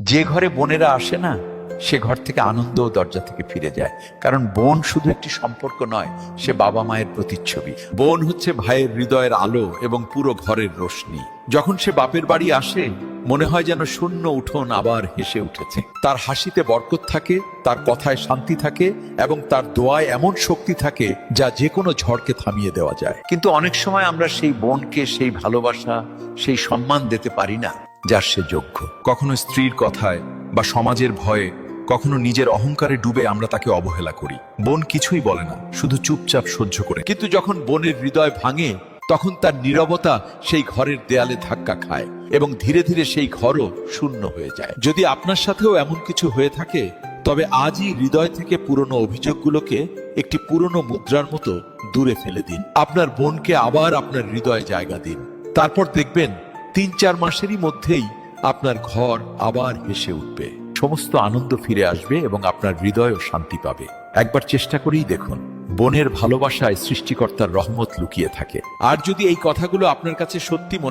যে ঘরে বোনেরা আসে না, সে ঘর থেকে আনন্দ ও দরজা থেকে ফিরে যায়। কারণ বোন শুধু একটি সম্পর্ক নয়, সে বাবা মায়ের প্রতিচ্ছবি। বোন হচ্ছে ভাইয়ের হৃদয়ের আলো এবং পুরো ঘরের রোশনি। যখন সে বাপের বাড়ি আসে, মনে হয় যেন শূন্য উঠোন আবার হেসে উঠেছে। তার হাসিতে বরকত থাকে, তার কথায় শান্তি থাকে এবং তার দোয়ায় এমন শক্তি থাকে যা যে কোনো ঝড়কে থামিয়ে দেওয়া যায়। কিন্তু অনেক সময় আমরা সেই বোনকে সেই ভালোবাসা, সেই সম্মান দিতে পারি না যার সে যোগ্য। কখনো স্ত্রীর কথায় বা সমাজের ভয়ে, কখনো নিজের অহংকারে ডুবে আমরা তাকে অবহেলা করি। বোন কিছুই বলে না, শুধু চুপচাপ সহ্য করে। কিন্তু যখন বোনের হৃদয় ভাঙে, তখন তার নীরবতা সেই ঘরের দেয়ালে ধাক্কা খায় এবং ধীরে ধীরে সেই ঘরও শূন্য হয়ে যায়। যদি আপনার সাথেও এমন কিছু হয়ে থাকে, তবে আজই হৃদয় থেকে পুরনো অভিযোগগুলোকে একটি পুরনো মুদ্রার মতো দূরে ফেলে দিন। আপনার বোনকে আবার আপনার হৃদয়ে জায়গা দিন। তারপর দেখবেন ৩-৪ মাসেরই মধ্যেই আপনার ঘর আবার হেসে উঠবে, সমস্ত আনন্দ ফিরে আসবে এবং আপনার হৃদয়ও শান্তি পাবে। একবার চেষ্টা করেই দেখুন, বোনের ভালোবাসায় সৃষ্টিকর্তার রহমত লুকিয়ে থাকে। আর যদি এই কথাগুলো আপনার কাছে সত্যি মনে